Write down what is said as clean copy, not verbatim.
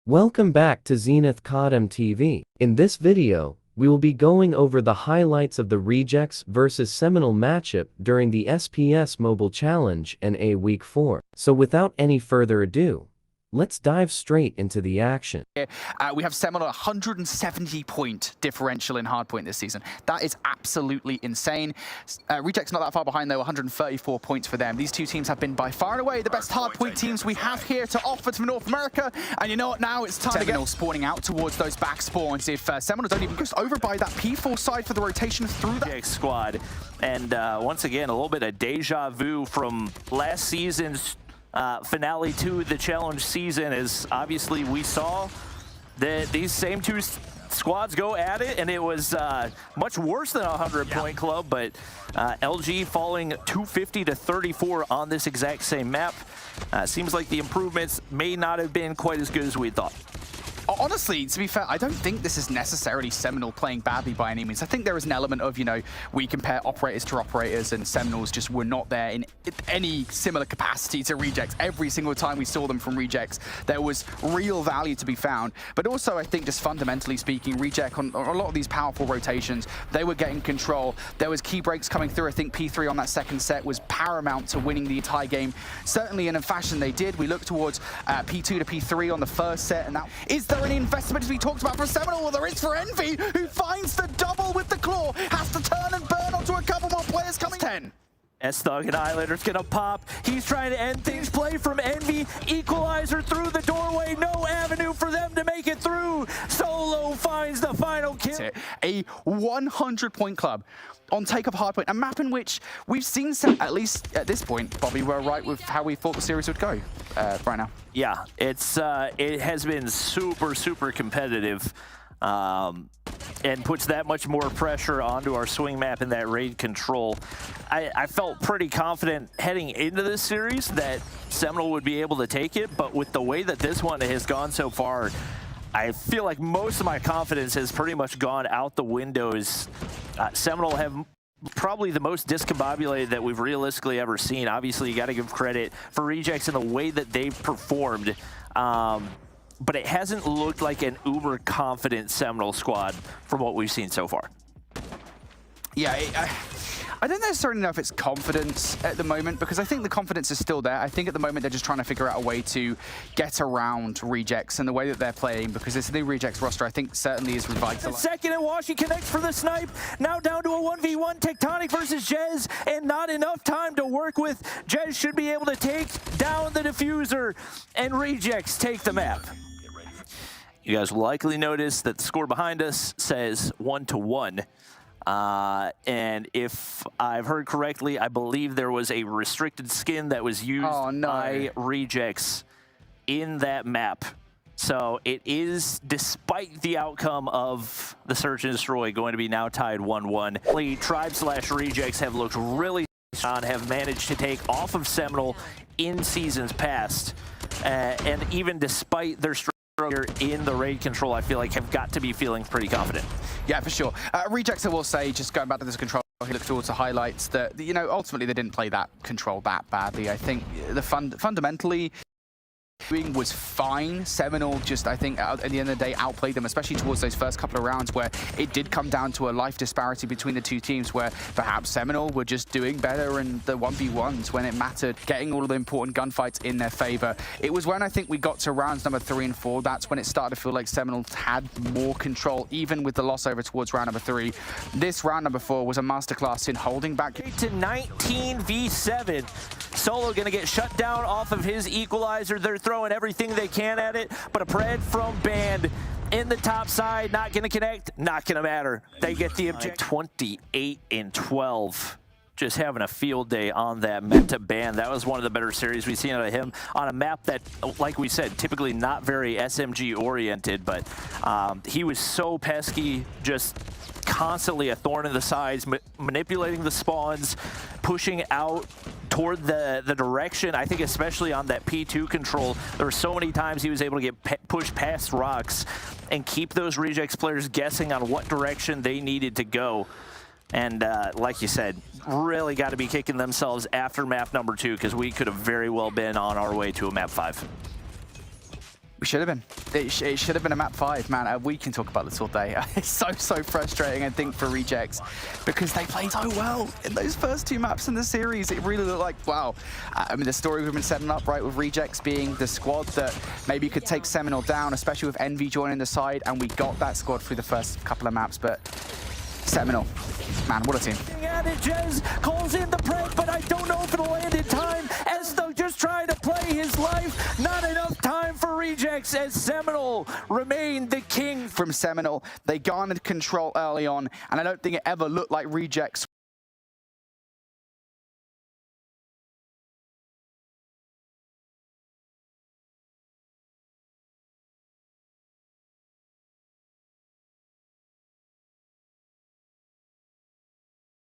Welcome back to Zenith Codem TV. In this video, we will be going over the highlights of the Rejects vs Seminal matchup during the SPS Mobile Challenge and Week 4. So without any further ado, let's dive straight into the action. We have Seminal 170-point differential in hardpoint this season. That is absolutely insane. Rejects not that far behind though, 134 points for them. These two teams have been by far and away the best hardpoint teams we have here to offer to North America. And you know what, now it's time Seminal spawning out towards those back spawns. If Seminal don't even cross over by that P4 side for the rotation through that squad. And once again, a little bit of deja vu from last season's finale to the challenge season, as obviously we saw that these same two squads go at it, and it was much worse than a 100-point club, but LG falling 250 to 34 on this exact same map. Seems like the improvements may not have been quite as good as we thought. Honestly, to be fair, I don't think this is necessarily Seminal playing badly by any means. I think there is an element of, you know, we compare operators to operators, and Seminals just were not there in any similar capacity to Rejects. Every single time we saw them from Rejects, there was real value to be found. But also, I think just fundamentally speaking, Reject on a lot of these powerful rotations, they were getting control. There was key breaks coming through. I think P3 on that second set was paramount to winning the entire game. Certainly in a fashion they did. We look towards P2 to P3 on the first set, and that is there any investment as we talked about for Seminal? Well, there is for Envy, who finds the double with the claw, has to turn and burn onto a couple more players coming. 10. S-Thug and Islander's gonna pop. He's trying to end things. Play from Envy. Equalizer through the doorway. No avenue for them to make it through. Solo finds the final kill. A 100-point club on take of hardpoint, a map in which we've seen, at least at this point, Bobby, we're right with how we thought the series would go right now. Yeah, it has been super competitive, and puts that much more pressure onto our swing map and that raid control. I felt pretty confident heading into this series that Seminal would be able to take it, but with the way that this one has gone so far, I feel like most of my confidence has pretty much gone out the windows. Seminal have probably the most discombobulated that we've realistically ever seen. Obviously, you got to give credit for Rejects in the way that they've performed. But it hasn't looked like an uber confident Seminal squad from what we've seen so far. Yeah, I don't necessarily know if it's confidence at the moment, because I think the confidence is still there. I think at the moment they're just trying to figure out a way to get around Rejects and the way that they're playing, because this new Rejects roster I think certainly is revitalized. Second, and Washi connects for the snipe. Now down to a 1v1 Tectonic versus Jez, and not enough time to work with. Jez should be able to take down the diffuser, and Rejects take the map. You guys will likely notice that the score behind us says 1-1. And if I've heard correctly, I believe there was a restricted skin that was used by Rejects in that map. So it is, despite the outcome of the Search and Destroy, going to be now tied 1-1. Tribe/Rejects have looked really strong, have managed to take off of Seminal in seasons past. And even despite their in the raid control, I feel like have got to be feeling pretty confident. Yeah, for sure. Rejects, I will say, just going back to this control, he looked towards the highlights that, you know, ultimately they didn't play that control that badly. I think the fundamentally was fine. Seminal just, I think, at the end of the day, outplayed them, especially towards those first couple of rounds where it did come down to a life disparity between the two teams, where perhaps Seminal were just doing better in the 1v1s when it mattered, getting all of the important gunfights in their favor. It was when I think we got to rounds number 3 and 4, that's when it started to feel like Seminal had more control, even with the loss over towards round number 3. This round number 4 was a masterclass in holding back. To 19v7. Solo gonna get shut down off of his equalizer. They're throwing everything they can at it, but a Pred from Band in the top side, not gonna connect, not gonna matter. They get the object. 28 and 12. Just having a field day on that meta Band. That was one of the better series we've seen out of him on a map that, like we said, typically not very SMG oriented, but he was so pesky, just constantly a thorn in the sides, manipulating the spawns, pushing out toward the direction. I think especially on that P2 control, there were so many times he was able to get pushed past rocks and keep those Rejects players guessing on what direction they needed to go. And like you said, really got to be kicking themselves after map number 2, because we could have very well been on our way to a map 5. We should have been. It should have been a map 5, man. We can talk about this all day. It's so frustrating, I think, for Rejects, because they played so well in those first 2 maps in the series. It really looked like, wow. I mean, the story we've been setting up, right, with Rejects being the squad that maybe could take Seminal down, especially with Envy joining the side, and we got that squad through the first couple of maps, but Seminal, man, what a team. At it, Jez calls in the prank, but I don't know if it'll land in time. Esto just trying to play his life. Not enough time for Rejects as Seminal remained the king. From Seminal, they garnered control early on, and I don't think it ever looked like Rejects